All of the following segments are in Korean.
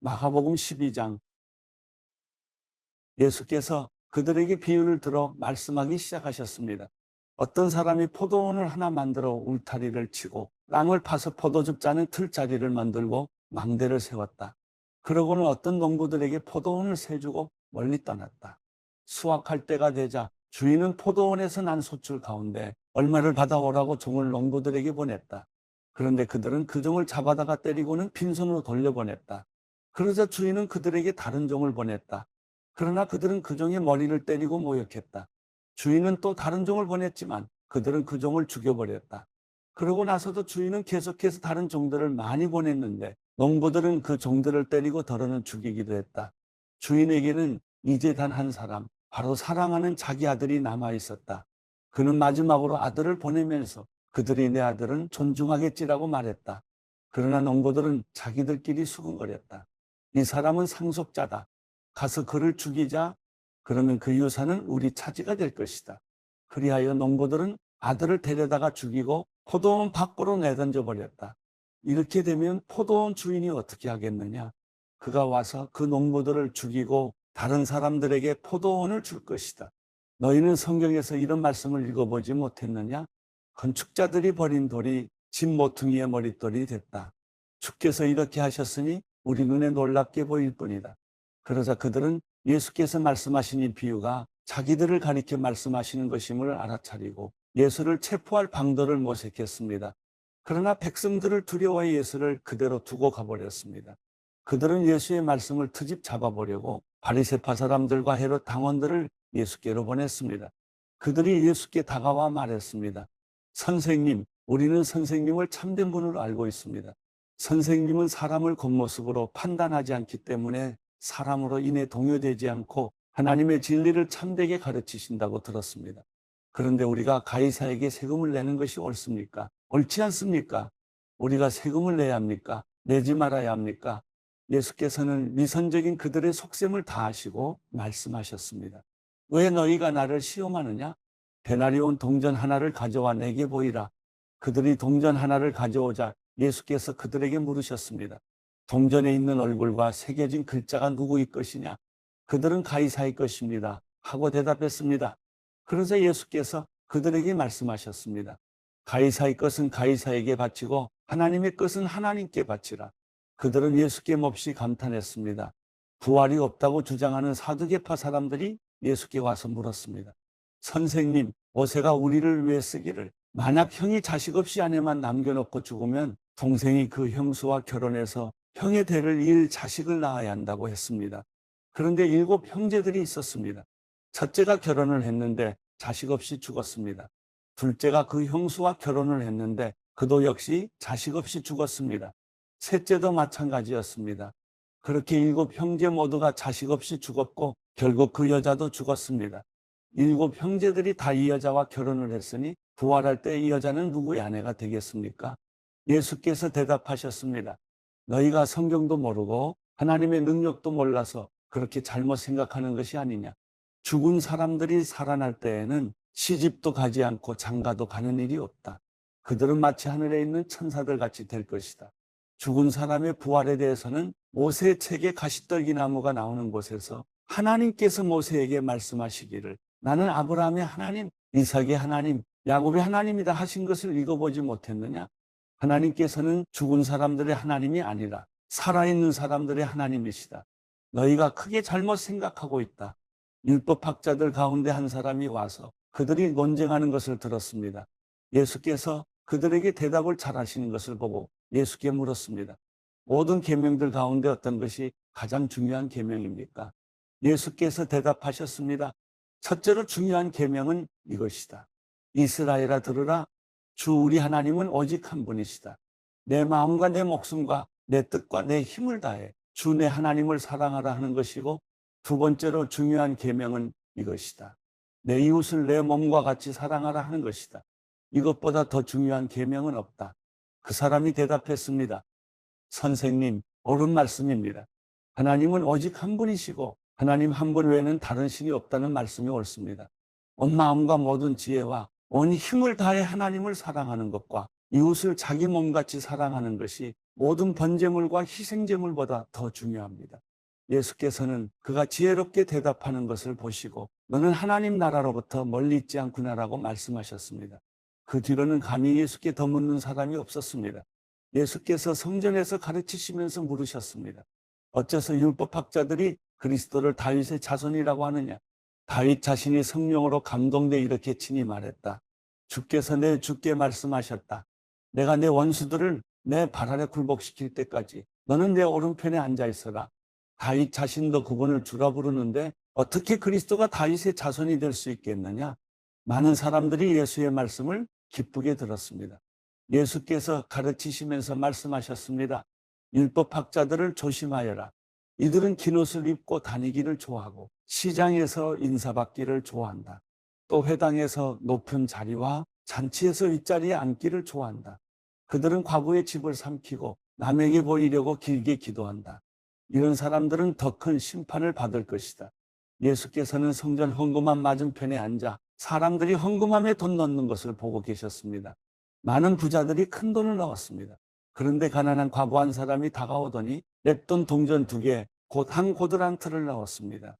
마가복음 12장 예수께서 그들에게 비유를 들어 말씀하기 시작하셨습니다. 어떤 사람이 포도원을 하나 만들어 울타리를 치고 땅을 파서 포도즙 짜는 틀자리를 만들고 망대를 세웠다. 그러고는 어떤 농부들에게 포도원을 세주고 멀리 떠났다. 수확할 때가 되자 주인은 포도원에서 난 소출 가운데 얼마를 받아오라고 종을 농부들에게 보냈다. 그런데 그들은 그 종을 잡아다가 때리고는 빈손으로 돌려보냈다. 그러자 주인은 그들에게 다른 종을 보냈다. 그러나 그들은 그 종의 머리를 때리고 모욕했다. 주인은 또 다른 종을 보냈지만 그들은 그 종을 죽여버렸다. 그러고 나서도 주인은 계속해서 다른 종들을 많이 보냈는데 농부들은 그 종들을 때리고 더러는 죽이기도 했다. 주인에게는 이제 단 한 사람, 바로 사랑하는 자기 아들이 남아 있었다. 그는 마지막으로 아들을 보내면서 그들이 내 아들은 존중하겠지라고 말했다. 그러나 농부들은 자기들끼리 수근거렸다. 이 사람은 상속자다. 가서 그를 죽이자. 그러면 그 유산은 우리 차지가 될 것이다. 그리하여 농부들은 아들을 데려다가 죽이고 포도원 밖으로 내던져 버렸다. 이렇게 되면 포도원 주인이 어떻게 하겠느냐? 그가 와서 그 농부들을 죽이고 다른 사람들에게 포도원을 줄 것이다. 너희는 성경에서 이런 말씀을 읽어보지 못했느냐? 건축자들이 버린 돌이 집 모퉁이의 머릿돌이 됐다. 주께서 이렇게 하셨으니 우리 눈에 놀랍게 보일 뿐이다. 그러자 그들은 예수께서 말씀하신 이 비유가 자기들을 가리켜 말씀하시는 것임을 알아차리고 예수를 체포할 방도를 모색했습니다. 그러나 백성들을 두려워해 예수를 그대로 두고 가버렸습니다. 그들은 예수의 말씀을 트집 잡아보려고 바리새파 사람들과 헤롯 당원들을 예수께로 보냈습니다. 그들이 예수께 다가와 말했습니다. 선생님, 우리는 선생님을 참된 분으로 알고 있습니다. 선생님은 사람을 겉모습으로 판단하지 않기 때문에 사람으로 인해 동요되지 않고 하나님의 진리를 참되게 가르치신다고 들었습니다. 그런데 우리가 가이사에게 세금을 내는 것이 옳습니까? 옳지 않습니까? 우리가 세금을 내야 합니까? 내지 말아야 합니까? 예수께서는 위선적인 그들의 속셈을 다 아시고 말씀하셨습니다. 왜 너희가 나를 시험하느냐? 데나리온 동전 하나를 가져와 내게 보이라. 그들이 동전 하나를 가져오자 예수께서 그들에게 물으셨습니다. 동전에 있는 얼굴과 새겨진 글자가 누구의 것이냐? 그들은 가이사의 것입니다. 하고 대답했습니다. 그러자 예수께서 그들에게 말씀하셨습니다. 가이사의 것은 가이사에게 바치고 하나님의 것은 하나님께 바치라. 그들은 예수께 몹시 감탄했습니다. 부활이 없다고 주장하는 사두개파 사람들이 예수께 와서 물었습니다. 선생님, 모세가 우리를 위해 쓰기를 만약 형이 자식 없이 아내만 남겨놓고 죽으면 동생이 그 형수와 결혼해서 형의 대를 이을 자식을 낳아야 한다고 했습니다. 그런데 7 형제들이 있었습니다. 첫째가 결혼을 했는데 자식 없이 죽었습니다. 둘째가 그 형수와 결혼을 했는데 그도 역시 자식 없이 죽었습니다. 셋째도 마찬가지였습니다. 그렇게 7 형제 모두가 자식 없이 죽었고 결국 그 여자도 죽었습니다. 7 형제들이 다 이 여자와 결혼을 했으니 부활할 때 이 여자는 누구의 아내가 되겠습니까? 예수께서 대답하셨습니다. 너희가 성경도 모르고 하나님의 능력도 몰라서 그렇게 잘못 생각하는 것이 아니냐. 죽은 사람들이 살아날 때에는 시집도 가지 않고 장가도 가는 일이 없다. 그들은 마치 하늘에 있는 천사들 같이 될 것이다. 죽은 사람의 부활에 대해서는 모세의 책에 가시떨기 나무가 나오는 곳에서 하나님께서 모세에게 말씀하시기를 나는 아브라함의 하나님, 이삭의 하나님, 야곱의 하나님이다 하신 것을 읽어보지 못했느냐? 하나님께서는 죽은 사람들의 하나님이 아니라 살아있는 사람들의 하나님이시다. 너희가 크게 잘못 생각하고 있다. 율법학자들 가운데 한 사람이 와서 그들이 논쟁하는 것을 들었습니다. 예수께서 그들에게 대답을 잘하시는 것을 보고 예수께 물었습니다. 모든 계명들 가운데 어떤 것이 가장 중요한 계명입니까? 예수께서 대답하셨습니다. 첫째로 중요한 계명은 이것이다. 이스라엘아 들으라. 주 우리 하나님은 오직 한 분이시다. 내 마음과 내 목숨과 내 뜻과 내 힘을 다해 주 내 하나님을 사랑하라 하는 것이고, 두 번째로 중요한 계명은 이것이다. 내 이웃을 내 몸과 같이 사랑하라 하는 것이다. 이것보다 더 중요한 계명은 없다. 그 사람이 대답했습니다. 선생님, 옳은 말씀입니다. 하나님은 오직 한 분이시고 하나님 한 분 외에는 다른 신이 없다는 말씀이 옳습니다. 온 마음과 모든 지혜와 온 힘을 다해 하나님을 사랑하는 것과 이웃을 자기 몸같이 사랑하는 것이 모든 번제물과 희생제물보다 더 중요합니다. 예수께서는 그가 지혜롭게 대답하는 것을 보시고 너는 하나님 나라로부터 멀리 있지 않구나라고 말씀하셨습니다. 그 뒤로는 감히 예수께 더 묻는 사람이 없었습니다. 예수께서 성전에서 가르치시면서 물으셨습니다. 어째서 율법학자들이 그리스도를 다윗의 자손이라고 하느냐? 다윗 자신이 성령으로 감동돼 이렇게 친히 말했다. 주께서 내 주께 말씀하셨다. 내가 내 원수들을 내 발 아래 굴복시킬 때까지 너는 내 오른편에 앉아 있어라. 다윗 자신도 그분을 주라 부르는데 어떻게 그리스도가 다윗의 자손이 될 수 있겠느냐? 많은 사람들이 예수의 말씀을 기쁘게 들었습니다. 예수께서 가르치시면서 말씀하셨습니다. 율법학자들을 조심하여라. 이들은 긴 옷을 입고 다니기를 좋아하고 시장에서 인사받기를 좋아한다. 또 회당에서 높은 자리와 잔치에서 윗자리에 앉기를 좋아한다. 그들은 과부의 집을 삼키고 남에게 보이려고 길게 기도한다. 이런 사람들은 더 큰 심판을 받을 것이다. 예수께서는 성전 헌금함 맞은편에 앉아 사람들이 헌금함에 돈 넣는 것을 보고 계셨습니다. 많은 부자들이 큰 돈을 넣었습니다. 그런데 가난한 과부 한 사람이 다가오더니 냅돈 동전 2개, 곧 한 고드란트를 넣었습니다.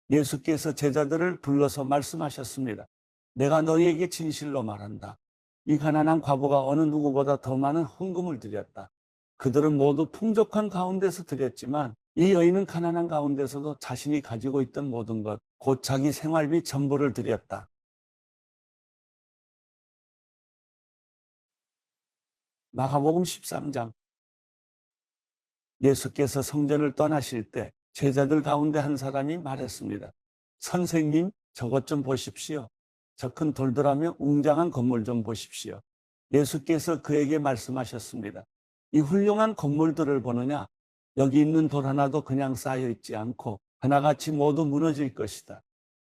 예수께서 제자들을 불러서 말씀하셨습니다. 내가 너희에게 진실로 말한다. 이 가난한 과부가 어느 누구보다 더 많은 헌금을 드렸다. 그들은 모두 풍족한 가운데서 드렸지만 이 여인은 가난한 가운데서도 자신이 가지고 있던 모든 것, 곧 자기 생활비 전부를 드렸다. 마가복음 13장. 예수께서 성전을 떠나실 때 제자들 가운데 한 사람이 말했습니다. 선생님, 저것 좀 보십시오. 저 큰 돌들하며 웅장한 건물 좀 보십시오. 예수께서 그에게 말씀하셨습니다. 이 훌륭한 건물들을 보느냐? 여기 있는 돌 하나도 그냥 쌓여 있지 않고 하나같이 모두 무너질 것이다.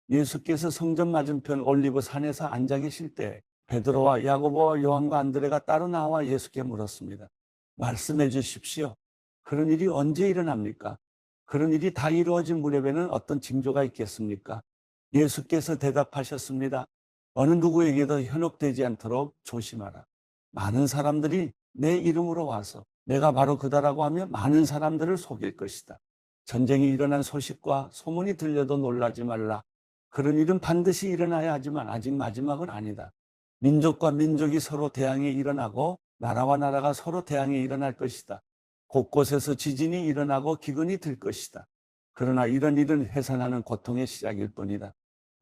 예수께서 성전 맞은편 올리브 산에서 앉아 계실 때 베드로와 야고보와 요한과 안드레가 따로 나와 예수께 물었습니다. 말씀해 주십시오. 그런 일이 언제 일어납니까? 그런 일이 다 이루어진 무렵에는 어떤 징조가 있겠습니까? 예수께서 대답하셨습니다. 어느 누구에게도 현혹되지 않도록 조심하라. 많은 사람들이 내 이름으로 와서 내가 바로 그다라고 하며 많은 사람들을 속일 것이다. 전쟁이 일어난 소식과 소문이 들려도 놀라지 말라. 그런 일은 반드시 일어나야 하지만 아직 마지막은 아니다. 민족과 민족이 서로 대항에 일어나고 나라와 나라가 서로 대항에 일어날 것이다. 곳곳에서 지진이 일어나고 기근이 들 것이다. 그러나 이런 일은 해산하는 고통의 시작일 뿐이다.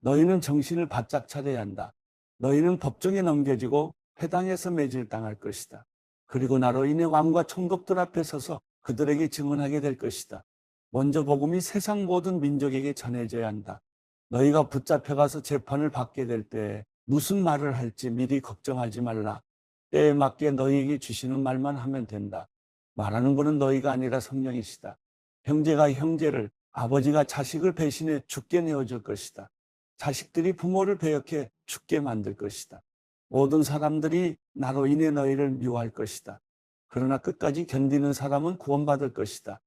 너희는 정신을 바짝 차려야 한다. 너희는 법정에 넘겨지고 회당에서 매질당할 것이다. 그리고 나로 인해 왕과 총독들 앞에 서서 그들에게 증언하게 될 것이다. 먼저 복음이 세상 모든 민족에게 전해져야 한다. 너희가 붙잡혀가서 재판을 받게 될 때 무슨 말을 할지 미리 걱정하지 말라. 때에 맞게 너희에게 주시는 말만 하면 된다. 말하는 분은 너희가 아니라 성령이시다. 형제가 형제를, 아버지가 자식을 배신해 죽게 내어줄 것이다. 자식들이 부모를 배역해 죽게 만들 것이다. 모든 사람들이 나로 인해 너희를 미워할 것이다. 그러나 끝까지 견디는 사람은 구원받을 것이다.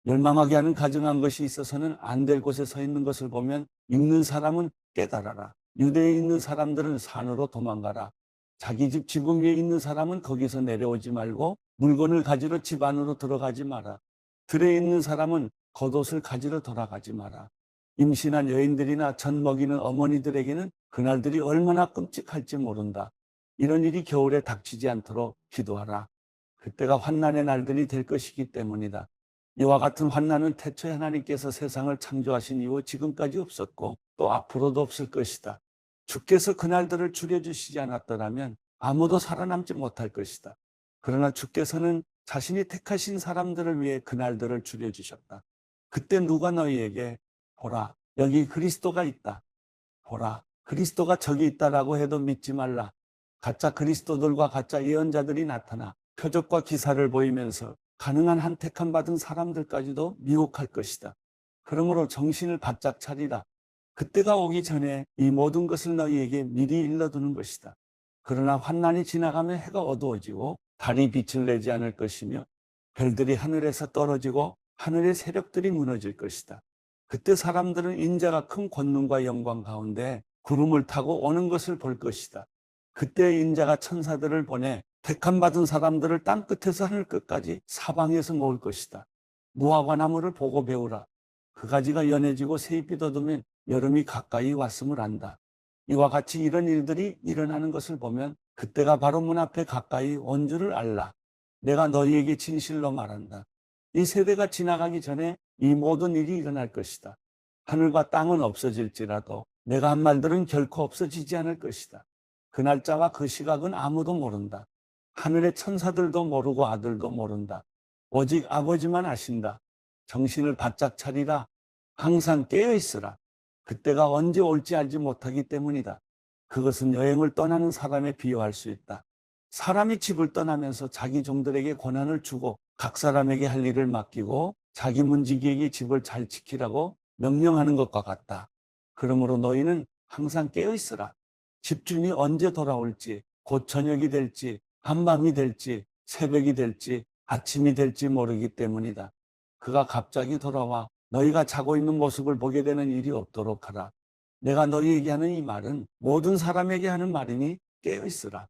멸망하게 하는 가증한 것이 있어서는 안 될 곳에 서 있는 것을 보면 읽는 사람은 깨달아라. 유대에 있는 사람들은 산으로 도망가라. 자기 집 지붕 위에 있는 사람은 거기서 내려오지 말고 물건을 가지러 집 안으로 들어가지 마라. 들에 있는 사람은 겉옷을 가지러 돌아가지 마라. 임신한 여인들이나 젖 먹이는 어머니들에게는 그날들이 얼마나 끔찍할지 모른다. 이런 일이 겨울에 닥치지 않도록 기도하라. 그때가 환난의 날들이 될 것이기 때문이다. 이와 같은 환난은 태초에 하나님께서 세상을 창조하신 이후 지금까지 없었고 또 앞으로도 없을 것이다. 주께서 그날들을 줄여주시지 않았더라면 아무도 살아남지 못할 것이다. 그러나 주께서는 자신이 택하신 사람들을 위해 그날들을 줄여주셨다. 그때 누가 너희에게 보라, 여기 그리스도가 있다. 보라, 그리스도가 저기 있다라고 해도 믿지 말라. 가짜 그리스도들과 가짜 예언자들이 나타나 표적과 기사를 보이면서 가능한 한 택함 받은 사람들까지도 미혹할 것이다. 그러므로 정신을 바짝 차리라. 그때가 오기 전에 이 모든 것을 너희에게 미리 일러두는 것이다. 그러나 환난이 지나가면 해가 어두워지고 달이 빛을 내지 않을 것이며 별들이 하늘에서 떨어지고 하늘의 세력들이 무너질 것이다. 그때 사람들은 인자가 큰 권능과 영광 가운데 구름을 타고 오는 것을 볼 것이다. 그때 인자가 천사들을 보내 택함 받은 사람들을 땅 끝에서 하늘 끝까지 사방에서 모을 것이다. 무화과 나무를 보고 배우라. 그 가지가 연해지고 새잎이 돋으면 여름이 가까이 왔음을 안다. 이와 같이 이런 일들이 일어나는 것을 보면 그때가 바로 문 앞에 가까이 온 줄을 알라. 내가 너희에게 진실로 말한다. 이 세대가 지나가기 전에 이 모든 일이 일어날 것이다. 하늘과 땅은 없어질지라도 내가 한 말들은 결코 없어지지 않을 것이다. 그 날짜와 그 시각은 아무도 모른다. 하늘의 천사들도 모르고 아들도 모른다. 오직 아버지만 아신다. 정신을 바짝 차리라. 항상 깨어 있으라. 그때가 언제 올지 알지 못하기 때문이다. 그것은 여행을 떠나는 사람에 비유할 수 있다. 사람이 집을 떠나면서 자기 종들에게 권한을 주고 각 사람에게 할 일을 맡기고 자기 문지기에게 집을 잘 지키라고 명령하는 것과 같다. 그러므로 너희는 항상 깨어 있으라. 집주인이 언제 돌아올지, 곧 저녁이 될지, 한밤이 될지, 새벽이 될지, 아침이 될지 모르기 때문이다. 그가 갑자기 돌아와 너희가 자고 있는 모습을 보게 되는 일이 없도록 하라. 내가 너희에게 하는 이 말은 모든 사람에게 하는 말이니 깨어 있으라.